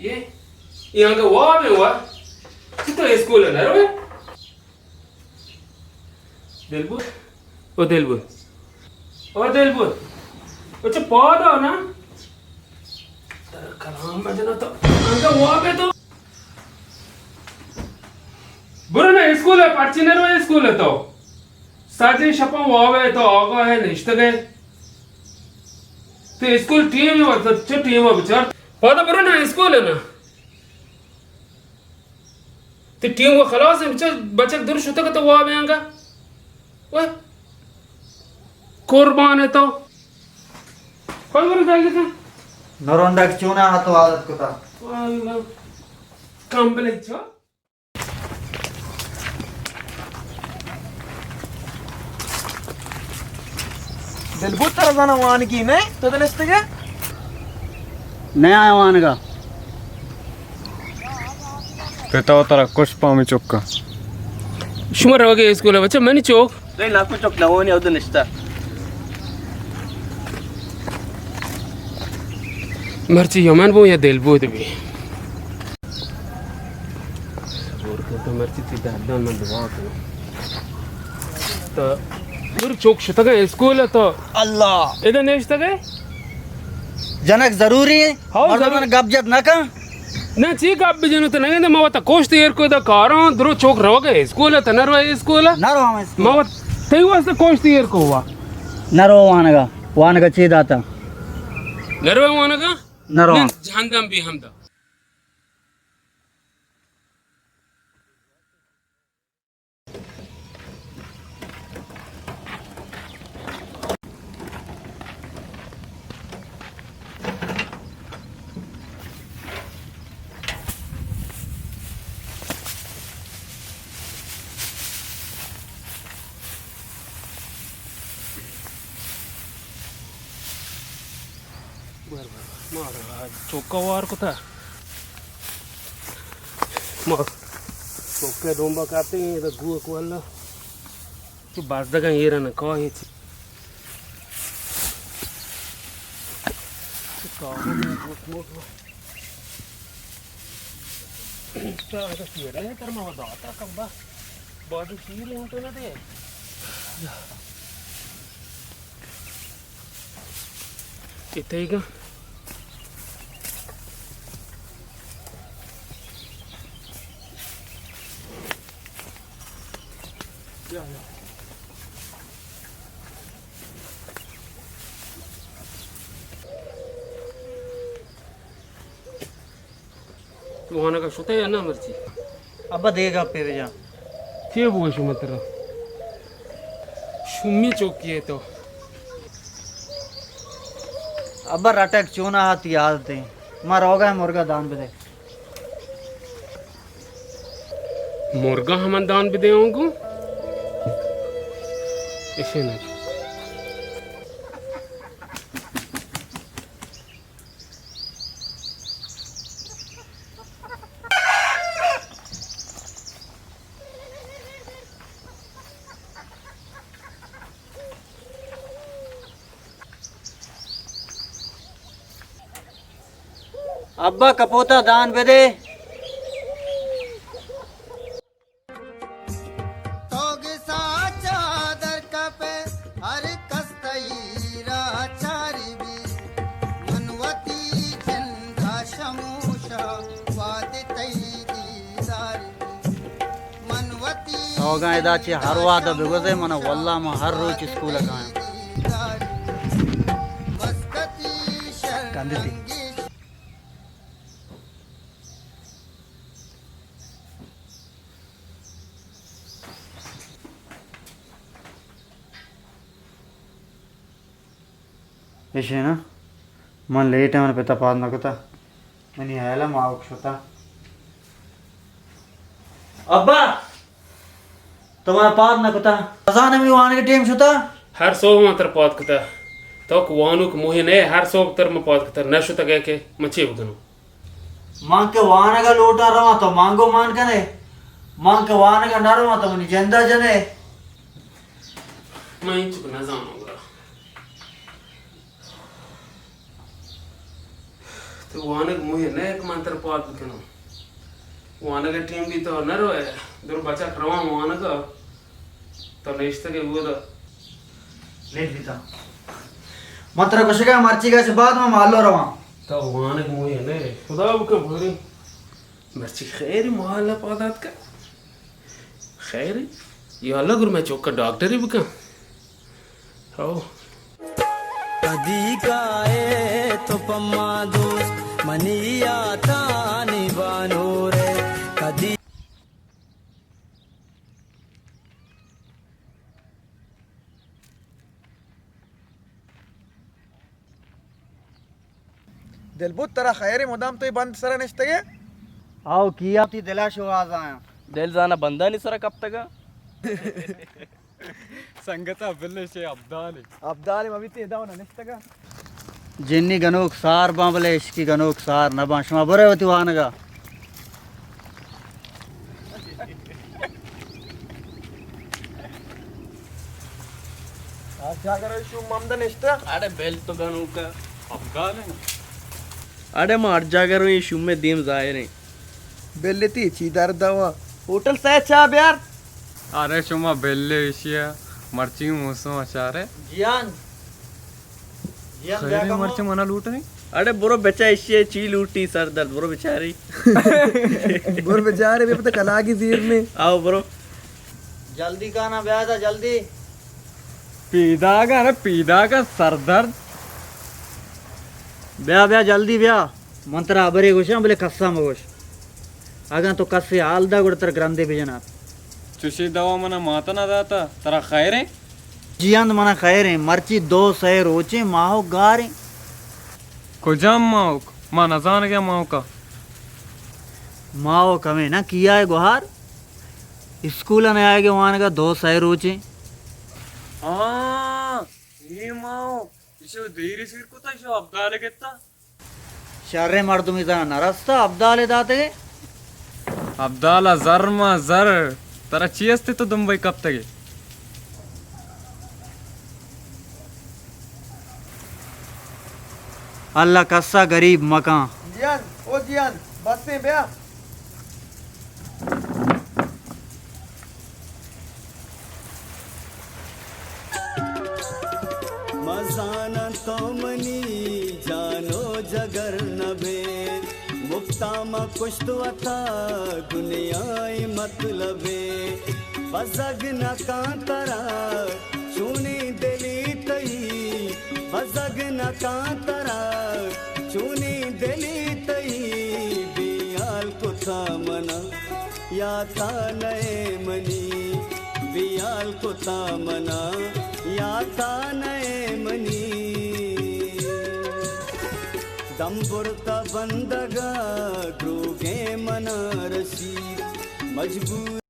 यहाँ का वहाँ में हुआ तो स्कूल है ना रो दिलबुर ओ दिलबुर ओ दिलबुर अच्छा पौधा हो ना तेरा कलाम बजना तो यहाँ का वहाँ पे तो बुरा ना स्कूल है पार्चिनर में स्कूल है तो साजे शपा वहाँ पे तो आगा है निश्चित है तो स्कूल टीम है तो अच्छा टीम है बिचार पौधा बुरा ना स्कूल है ना तो टीम को खलास है बिचार बच्चे दूर शुद्ध का तो वहाँ पे आएगा वह कुर्बान है तो कोई बात नहीं क्या नरोंडा क्यों ना हाथों आदत को था वाला कंप्लीट छो दिलबुर तरह जाना वान की नहीं तो दनस्ते के नया आया वान का कहता तारा कुछ पामी चुक्का शुमर रहोगे स्कूल है बच्चा मैंने चौक नहीं लाखों चौक लवोनी उधर निश्ता मर्ची यमन वो या दिल बहुत भी और तो मर्ची थी दादन में दुआ करो तो दूर चौक शुद्ध का स्कूल है तो अल्लाह इधर नेश तक है जनक जरूरी है हाँ, और जरूरी। मन गप जब ना का ना चीक आप भी जनो तो नहीं ना मावता कोस्ट ईयर को दा कारों दूर चौक रहोगे स्कूल है तो नरवा स्कूल है नरो हम इसको मावत तेई वास्ते कोस्ट ईयर को हुआ नरो वान का चीज आता नरवा वाना का नरो जानदम भी हम दा चौका वार को था मार चौके डोंबा काटे हैं इधर गुआ को वाला तो बास दगा ये रहना कहाँ है इतना वहां का शुते है ना मर्ची अब देगा पे जा थे वो शुमतर शुमी चौकी है तो अब रटक चूना हाथ याद थे मार होगा मुर्गा दान पे दे मुर्गा हम दान भी देंगे ऐसे ना अब्बा कपोता दान पे दे होगा इदाची हर वादा बिगोजे मन वल्ला में हर रोज स्कूल का कंदती ऐसे ना मन लेट है मन पिता पाद न कोता मनी हैला मावक होता अब्बा तुम्हारा पाद न कोता अजान में वाने के टीम होता हर सो मात्र पाद कता तो वानु को मोहि ने हर सो तर में पाद कता न शुता गए के मचे बगनो मांग के वाने का लोटा रहा तो मांगो मान के ने मांग के वाने का न रहा तो मनी जिंदा जने मैं इन चुप न जानूंगा तो वानक मुहे ने एक मंत्र पात बिकनो वानक टीम भी तो नरो है दूर बचा करवा वानक तो नेक्स्ट के वो लेट बीता मंत्र कुछ का मर्ची का से बाद में मार लो रवा तो वानक मुहे ने खुदा बुका भरी मर्ची खैर मोहल्ला पादात का खैर ये अलग गुरु मैं चौका डॉक्टर ही बुका हो कदी काए तो पम्मादो मनिया तानी बानो रे कदी दिलबुत तेरा खैर मुदाम तो बंद सरा निश्ते आओ किया ती दिलाश हो आज आया दिल जाना बंदा नहीं सरा कब तक संगता बिल्ले से अब्दाली अब्दाल अभी ते दाव ना निश्ते जिन्नी गनोक सार बांबले इसकी गनोक सार न बांशमा बरे होती वानगा आज क्या करो शू ममदा निश्ते अरे बेल तो गनू का अब्दाली अरे मार जागर ये शुम में दीम जाहिर है बेल्लेती चीदार दवा होटल से अच्छा यार अरे शुमा बिल्ले इशिया मर्ची मुसो अचारे जियान जियान खैर मर्ची मना लूट नहीं अरे बुरो बच्चा इसे चील उठी सर दर्द बुरो बेचारी बुर बेचारे भी पता कला की जीर ने आओ बुरो जल्दी का ना ब्याह था जल्दी पीदा का सरदर्द ब्याह ब्याह जल्दी ब्याह मंत्र बरे गोशा बोले कस्सा मगोश आगा तो कस्से आलदा गुड़तर ग्रंथि भेजना चुशी दवा मना माता ना दाता तरा खैर है जियान मना खैर है मर्ची 2 सै रोचे माहो गारे कुजाम माओ मां नजान गया माओ का माओ कमे ना किया है गुहार स्कूल ने आएगे वहां का 2 सै रोचे ये माओ इसे देरी सिर को तो अब्दाले कितना शर्रे मर्दुम इतना नरस्ता अब्दाले दाते अब्दाला जर्मा जर तरा चीस्ते तो दुबई कब तक अल्लाह कस्सा गरीब मकान जियान ओ जियान बस में ब्याह मजाना तो मनी जानो जगर नबे मुक्तामा कुछ तो अता दुनियाई मतलबे बजग न कांतरा चुनी दिली तई बजग न कांतरा चुनी दिली तई बियाल कुथा मना या ता नए मनी बियाल कुथा मना या ता नए मनी दंबुरता बंदगा ग्रोगे मना रसी मजबूर